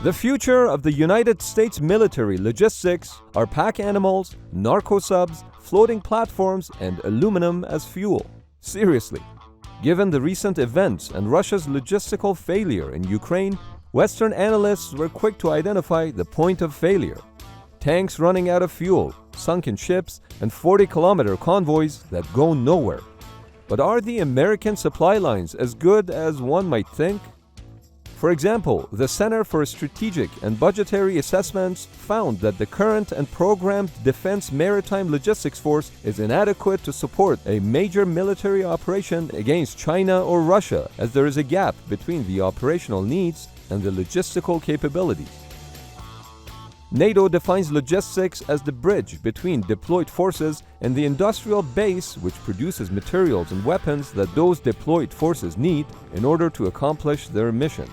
The future of the United States military logistics are pack animals, narco-subs, floating platforms, and aluminum as fuel. Seriously. Given the recent events and Russia's logistical failure in Ukraine, Western analysts were quick to identify the point of failure. Tanks running out of fuel, sunken ships, and 40-kilometer convoys that go nowhere. But are the American supply lines as good as one might think? For example, the Center for Strategic and Budgetary Assessments found that the current and programmed Defense Maritime Logistics Force is inadequate to support a major military operation against China or Russia, as there is a gap between the operational needs and the logistical capabilities. NATO defines logistics as the bridge between deployed forces and the industrial base which produces materials and weapons that those deployed forces need in order to accomplish their mission.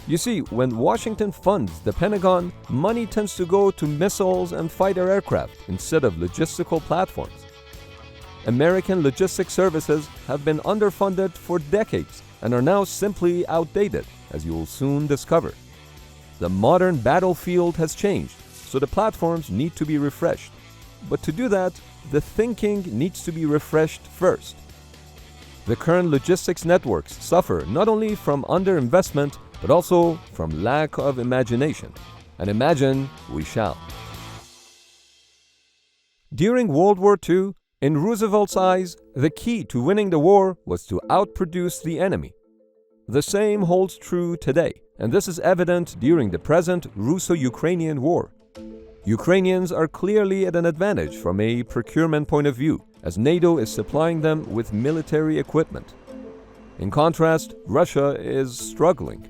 You see, when Washington funds the Pentagon, money tends to go to missiles and fighter aircraft instead of logistical platforms. American logistics services have been underfunded for decades and are now simply outdated, as you will soon discover. The modern battlefield has changed, so the platforms need to be refreshed. But to do that, the thinking needs to be refreshed first. The current logistics networks suffer not only from underinvestment, but also from lack of imagination. And imagine we shall. During World War II, in Roosevelt's eyes, the key to winning the war was to outproduce the enemy. The same holds true today, and this is evident during the present Russo-Ukrainian war. Ukrainians are clearly at an advantage from a procurement point of view, as NATO is supplying them with military equipment. In contrast, Russia is struggling.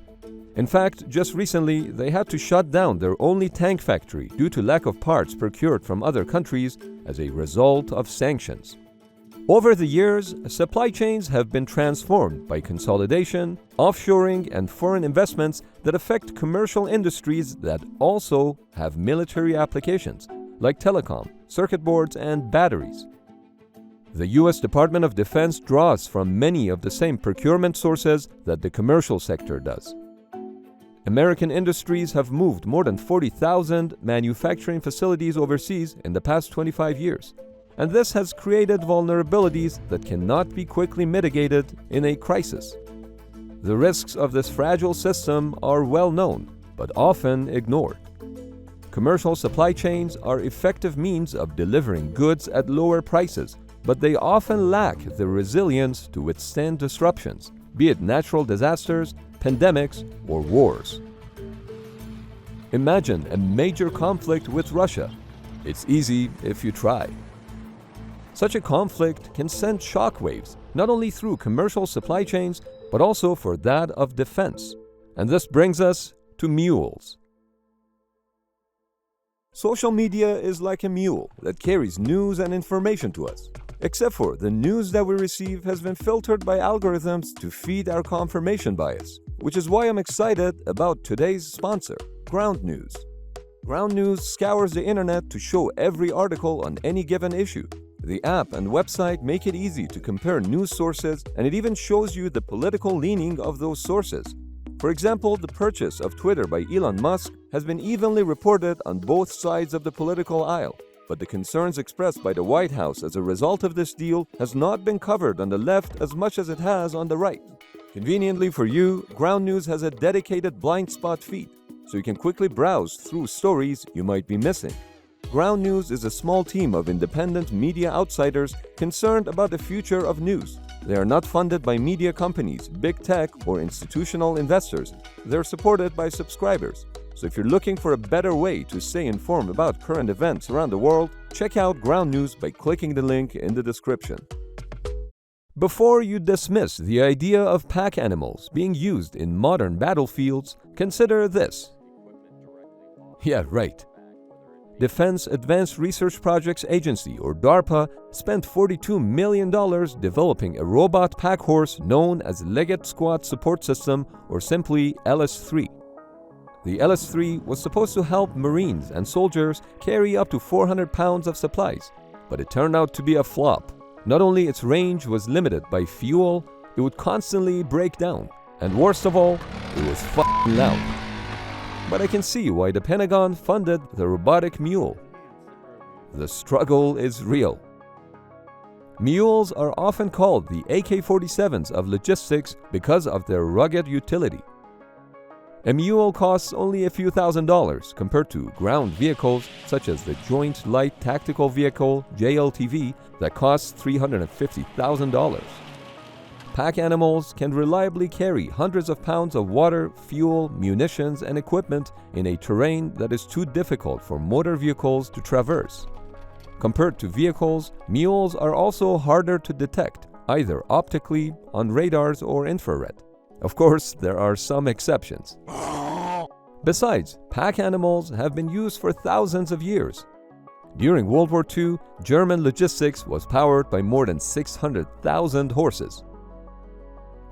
In fact, just recently, they had to shut down their only tank factory due to lack of parts procured from other countries as a result of sanctions. Over the years, supply chains have been transformed by consolidation, offshoring, and foreign investments that affect commercial industries that also have military applications, like telecom, circuit boards, and batteries. The U.S. Department of Defense draws from many of the same procurement sources that the commercial sector does. American industries have moved more than 40,000 manufacturing facilities overseas in the past 25 years, and this has created vulnerabilities that cannot be quickly mitigated in a crisis. The risks of this fragile system are well known, but often ignored. Commercial supply chains are effective means of delivering goods at lower prices, but they often lack the resilience to withstand disruptions, be it natural disasters, pandemics, or wars. Imagine a major conflict with Russia. It's easy if you try. Such a conflict can send shockwaves, not only through commercial supply chains, but also for that of defense. And this brings us to mules. Social media is like a mule that carries news and information to us. Except for the news that we receive has been filtered by algorithms to feed our confirmation bias, which is why I'm excited about today's sponsor, Ground News. Ground News scours the internet to show every article on any given issue. The app and website make it easy to compare news sources, and it even shows you the political leaning of those sources. For example, the purchase of Twitter by Elon Musk has been evenly reported on both sides of the political aisle. But the concerns expressed by the White House as a result of this deal has not been covered on the left as much as it has on the right. Conveniently for you, Ground News has a dedicated blind spot feed, so you can quickly browse through stories you might be missing. Ground News is a small team of independent media outsiders concerned about the future of news. They are not funded by media companies, big tech, or institutional investors. They're supported by subscribers. So if you're looking for a better way to stay informed about current events around the world, check out Ground News by clicking the link in the description. Before you dismiss the idea of pack animals being used in modern battlefields, consider this. Yeah, right. Defense Advanced Research Projects Agency, or DARPA, spent $42 million developing a robot pack horse known as Legged Squad Support System, or simply LS-3. The LS-3 was supposed to help Marines and soldiers carry up to 400 pounds of supplies, but it turned out to be a flop. Not only its range was limited by fuel, it would constantly break down, and worst of all, it was f***ing loud. but I can see why the Pentagon funded the robotic mule. The struggle is real. Mules are often called the AK-47s of logistics because of their rugged utility. A mule costs only a few $1,000s compared to ground vehicles such as the Joint Light Tactical Vehicle (JLTV) that costs $350,000. Pack animals can reliably carry hundreds of pounds of water, fuel, munitions, and equipment in a terrain that is too difficult for motor vehicles to traverse. Compared to vehicles, mules are also harder to detect, either optically, on radars, or infrared. Of course, there are some exceptions. Besides, pack animals have been used for thousands of years. During World War II, German logistics was powered by more than 600,000 horses.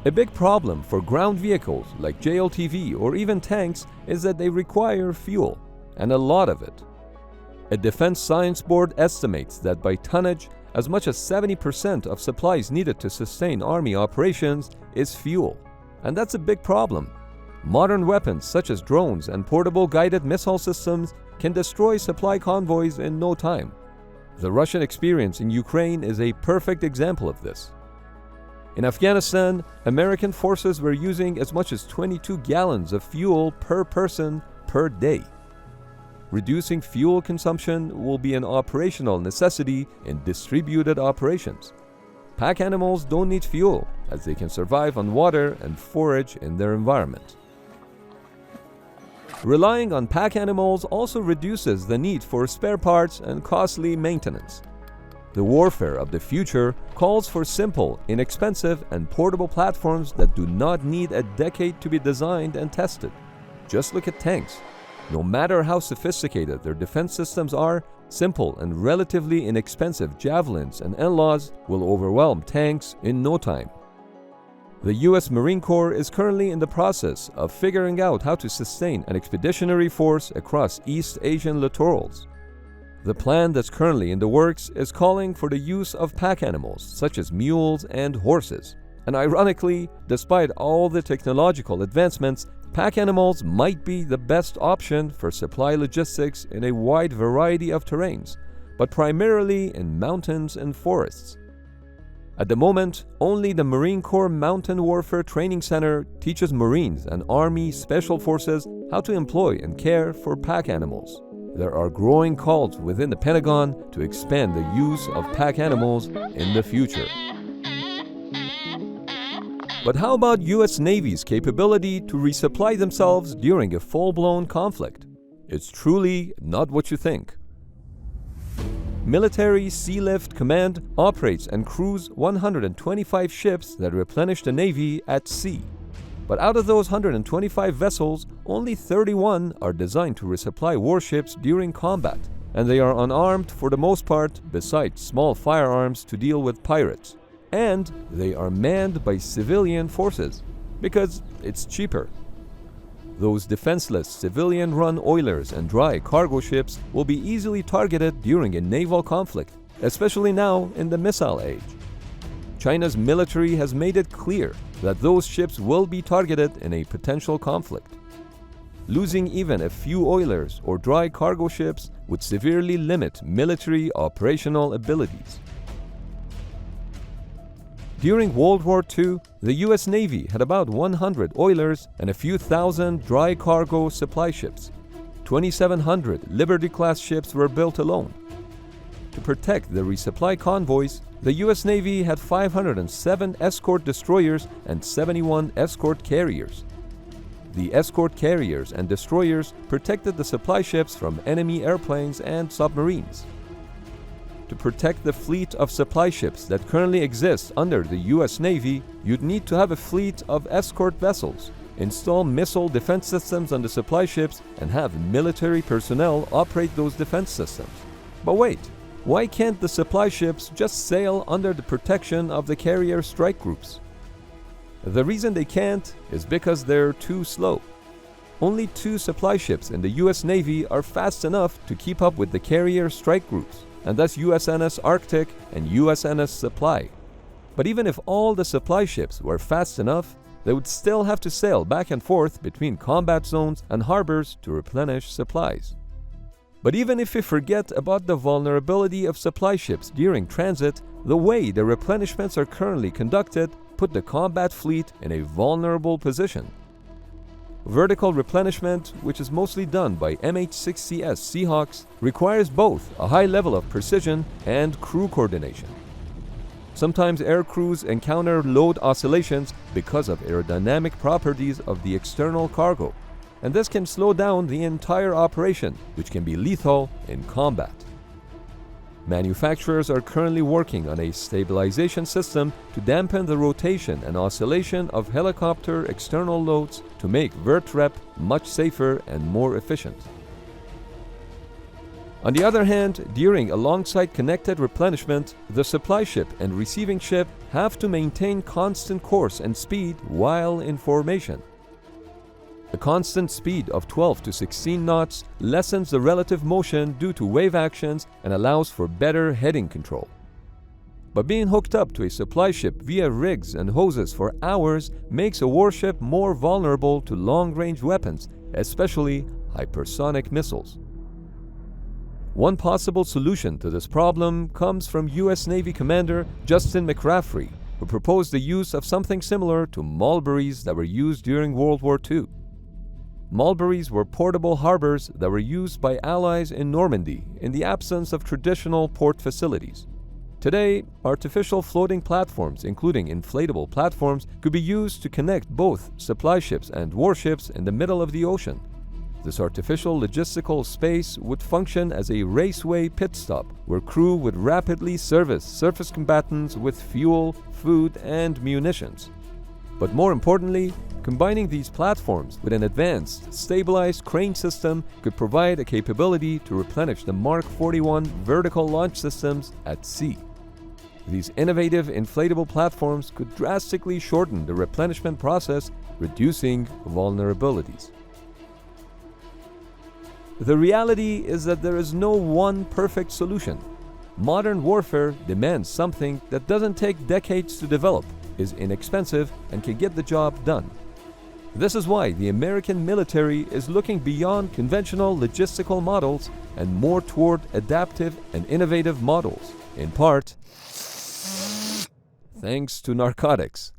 A big problem for ground vehicles like JLTV or even tanks is that they require fuel, and a lot of it. A Defense Science Board estimates that by tonnage, as much as 70% of supplies needed to sustain army operations is fuel. And that's a big problem. Modern weapons such as drones and portable guided missile systems can destroy supply convoys in no time. The Russian experience in Ukraine is a perfect example of this. In Afghanistan, American forces were using as much as 22 gallons of fuel per person per day. Reducing fuel consumption will be an operational necessity in distributed operations. Pack animals don't need fuel, as they can survive on water and forage in their environment. Relying on pack animals also reduces the need for spare parts and costly maintenance. The warfare of the future calls for simple, inexpensive, and portable platforms that do not need a decade to be designed and tested. Just look at tanks. No matter how sophisticated their defense systems are, simple and relatively inexpensive javelins and NLAWs will overwhelm tanks in no time. The US Marine Corps is currently in the process of figuring out how to sustain an expeditionary force across East Asian littorals. The plan that's currently in the works is calling for the use of pack animals such as mules and horses. And ironically, despite all the technological advancements, pack animals might be the best option for supply logistics in a wide variety of terrains, but primarily in mountains and forests. At the moment, only the Marine Corps Mountain Warfare Training Center teaches Marines and Army Special Forces how to employ and care for pack animals. There are growing calls within the Pentagon to expand the use of pack animals in the future. But how about US Navy's capability to resupply themselves during a full-blown conflict? It's truly not what you think. Military Sealift Command operates and crews 125 ships that replenish the Navy at sea. But out of those 125 vessels, only 31 are designed to resupply warships during combat, and they are unarmed for the most part, besides small firearms to deal with pirates. And they are manned by civilian forces, because it's cheaper. Those defenseless civilian-run oilers and dry cargo ships will be easily targeted during a naval conflict, especially now in the missile age. China's military has made it clear that those ships will be targeted in a potential conflict. Losing even a few oilers or dry cargo ships would severely limit military operational abilities. During World War II, the US Navy had about 100 oilers and a few thousand dry cargo supply ships. 2,700 Liberty-class ships were built alone. To protect the resupply convoys, the US Navy had 507 escort destroyers and 71 escort carriers. The escort carriers and destroyers protected the supply ships from enemy airplanes and submarines. To protect the fleet of supply ships that currently exists under the US Navy, you'd need to have a fleet of escort vessels, install missile defense systems on the supply ships, and have military personnel operate those defense systems. But wait, why can't the supply ships just sail under the protection of the carrier strike groups? The reason they can't is because they're too slow. Only 2 supply ships in the US Navy are fast enough to keep up with the carrier strike groups, and that's USNS Arctic and USNS Supply. But even if all the supply ships were fast enough, they would still have to sail back and forth between combat zones and harbors to replenish supplies. But even if we forget about the vulnerability of supply ships during transit, the way the replenishments are currently conducted put the combat fleet in a vulnerable position. Vertical replenishment, which is mostly done by MH-60S Seahawks, requires both a high level of precision and crew coordination. Sometimes air crews encounter load oscillations because of aerodynamic properties of the external cargo, and this can slow down the entire operation, which can be lethal in combat. Manufacturers are currently working on a stabilization system to dampen the rotation and oscillation of helicopter external loads to make VERTREP much safer and more efficient. On the other hand, during alongside connected replenishment, the supply ship and receiving ship have to maintain constant course and speed while in formation. A constant speed of 12 to 16 knots lessens the relative motion due to wave actions and allows for better heading control. But being hooked up to a supply ship via rigs and hoses for hours makes a warship more vulnerable to long-range weapons, especially hypersonic missiles. One possible solution to this problem comes from U.S. Navy Commander Justin McCaffrey, who proposed the use of something similar to Mulberries that were used during World War II. Mulberries were portable harbors that were used by Allies in Normandy in the absence of traditional port facilities. Today, artificial floating platforms, including inflatable platforms, could be used to connect both supply ships and warships in the middle of the ocean. This artificial logistical space would function as a raceway pit stop where crew would rapidly service surface combatants with fuel, food, and munitions. But more importantly, combining these platforms with an advanced, stabilized crane system could provide a capability to replenish the Mark 41 vertical launch systems at sea. These innovative inflatable platforms could drastically shorten the replenishment process, reducing vulnerabilities. The reality is that there is no one perfect solution. Modern warfare demands something that doesn't take decades to develop, is inexpensive, and can get the job done. This is why the American military is looking beyond conventional logistical models and more toward adaptive and innovative models, in part thanks to narcotics.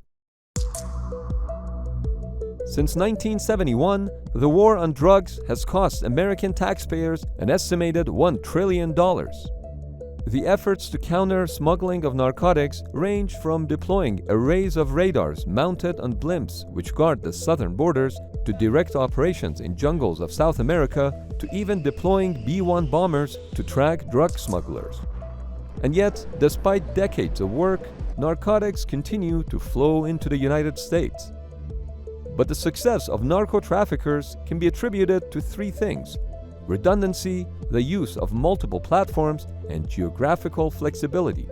Since 1971, the war on drugs has cost American taxpayers an estimated $1 trillion. The efforts to counter smuggling of narcotics range from deploying arrays of radars mounted on blimps which guard the southern borders, to direct operations in jungles of South America, to even deploying B-1 bombers to track drug smugglers. And yet, despite decades of work, narcotics continue to flow into the United States. But the success of narco-traffickers can be attributed to three things: redundancy, the use of multiple platforms, and geographical flexibility.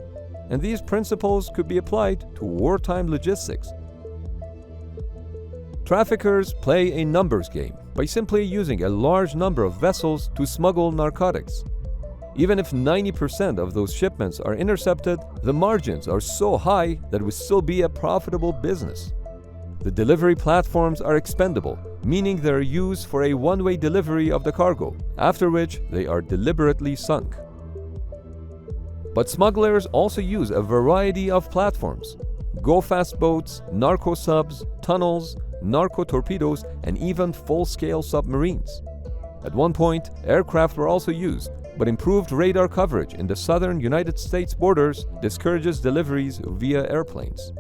And these principles could be applied to wartime logistics. Traffickers play a numbers game by simply using a large number of vessels to smuggle narcotics. Even if 90% of those shipments are intercepted, the margins are so high that it would still be a profitable business. The delivery platforms are expendable, meaning they are used for a one-way delivery of the cargo, after which they are deliberately sunk. But smugglers also use a variety of platforms: go-fast boats, Narco-Subs, tunnels, narco-torpedoes, and even full-scale submarines. At one point, aircraft were also used, but improved radar coverage in the southern United States borders discourages deliveries via airplanes.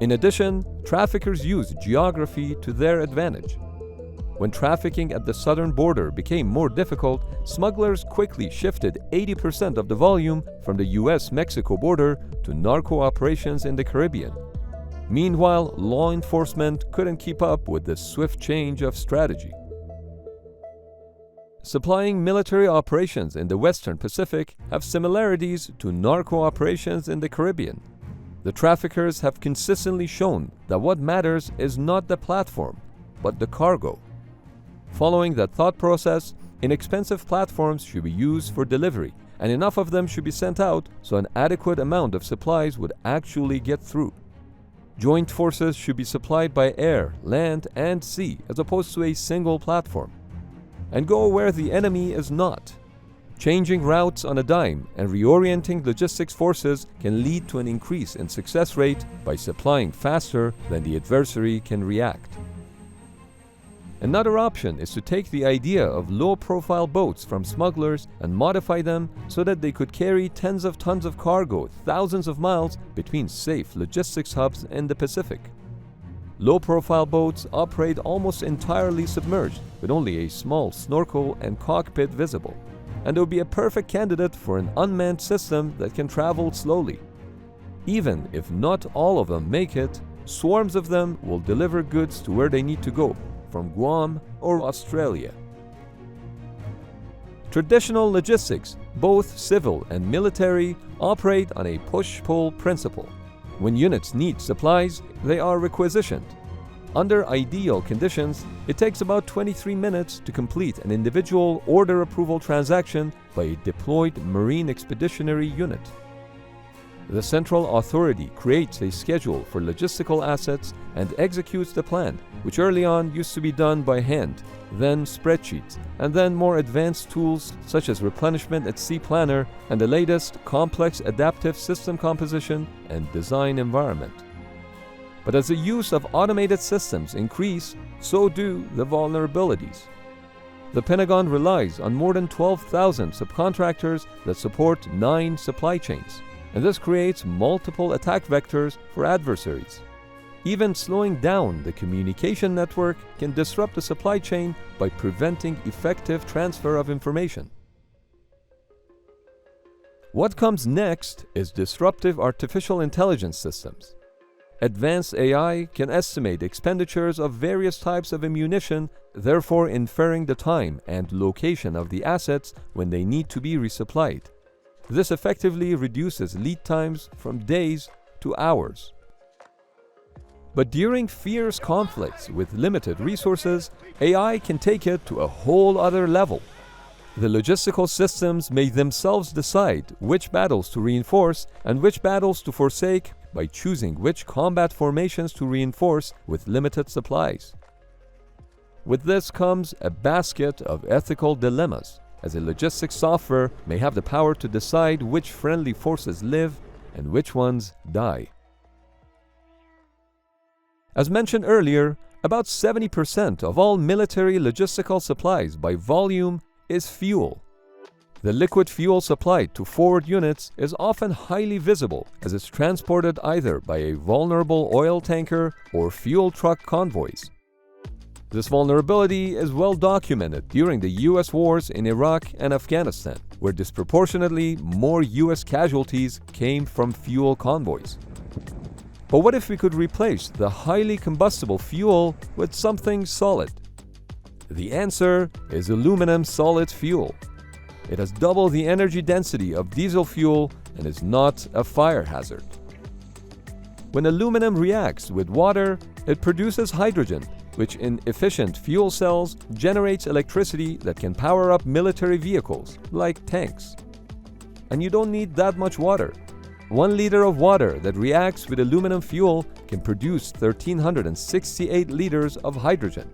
In addition, traffickers use geography to their advantage. When trafficking at the southern border became more difficult, smugglers quickly shifted 80% of the volume from the US-Mexico border to narco operations in the Caribbean. Meanwhile, law enforcement couldn't keep up with this swift change of strategy. Supplying military operations in the Western Pacific have similarities to narco operations in the Caribbean. The traffickers have consistently shown that what matters is not the platform, but the cargo. Following that thought process, inexpensive platforms should be used for delivery, and enough of them should be sent out so an adequate amount of supplies would actually get through. Joint forces should be supplied by air, land, and sea as opposed to a single platform. And go where the enemy is not. Changing routes on a dime and reorienting logistics forces can lead to an increase in success rate by supplying faster than the adversary can react. Another option is to take the idea of low-profile boats from smugglers and modify them so that they could carry tens of tons of cargo thousands of miles between safe logistics hubs in the Pacific. Low-profile boats operate almost entirely submerged with only a small snorkel and cockpit visible, and they would be a perfect candidate for an unmanned system that can travel slowly. Even if not all of them make it, swarms of them will deliver goods to where they need to go, from Guam or Australia. Traditional logistics, both civil and military, operate on a push-pull principle. When units need supplies, they are requisitioned. Under ideal conditions, it takes about 23 minutes to complete an individual order approval transaction by a deployed Marine Expeditionary Unit. The central authority creates a schedule for logistical assets and executes the plan, which early on used to be done by hand, then spreadsheets, and then more advanced tools such as replenishment at sea planner and the latest complex adaptive system composition and design environment. But as the use of automated systems increase, so do the vulnerabilities. The Pentagon relies on more than 12,000 subcontractors that support 9 supply chains, and this creates multiple attack vectors for adversaries. Even slowing down the communication network can disrupt the supply chain by preventing effective transfer of information. What comes next is disruptive artificial intelligence systems. Advanced AI can estimate expenditures of various types of ammunition, therefore inferring the time and location of the assets when they need to be resupplied. This effectively reduces lead times from days to hours. But during fierce conflicts with limited resources, AI can take it to a whole other level. The logistical systems may themselves decide which battles to reinforce and which battles to forsake by choosing which combat formations to reinforce with limited supplies. With this comes a basket of ethical dilemmas, as a logistics software may have the power to decide which friendly forces live and which ones die. As mentioned earlier, about 70% of all military logistical supplies by volume is fuel. The liquid fuel supplied to forward units is often highly visible as it's transported either by a vulnerable oil tanker or fuel truck convoys. This vulnerability is well documented during the US wars in Iraq and Afghanistan, where disproportionately more US casualties came from fuel convoys. But what if we could replace the highly combustible fuel with something solid? The answer is aluminum solid fuel. It has double the energy density of diesel fuel and is not a fire hazard. When aluminum reacts with water, it produces hydrogen, which in efficient fuel cells generates electricity that can power up military vehicles, like tanks. And you don't need that much water. 1 liter of water that reacts with aluminum fuel can produce 1,368 liters of hydrogen.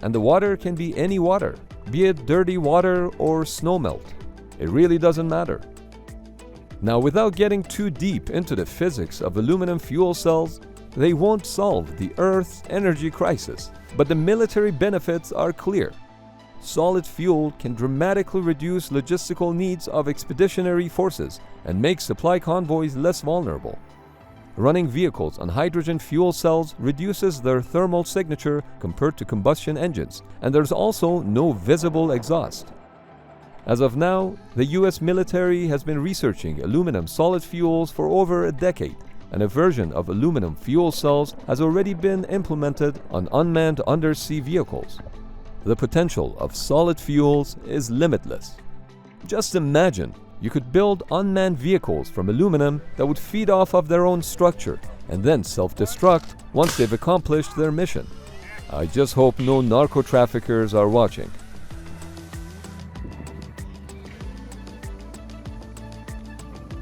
And the water can be any water, be it dirty water or snowmelt. It really doesn't matter. Now, without getting too deep into the physics of aluminum fuel cells, they won't solve the Earth's energy crisis, but the military benefits are clear. Solid fuel can dramatically reduce logistical needs of expeditionary forces and make supply convoys less vulnerable. Running vehicles on hydrogen fuel cells reduces their thermal signature compared to combustion engines, and there's also no visible exhaust. As of now, the US military has been researching aluminum solid fuels for over a decade, and a version of aluminum fuel cells has already been implemented on unmanned undersea vehicles. The potential of solid fuels is limitless. Just imagine you could build unmanned vehicles from aluminum that would feed off of their own structure and then self-destruct once they've accomplished their mission. I just hope no narco-traffickers are watching.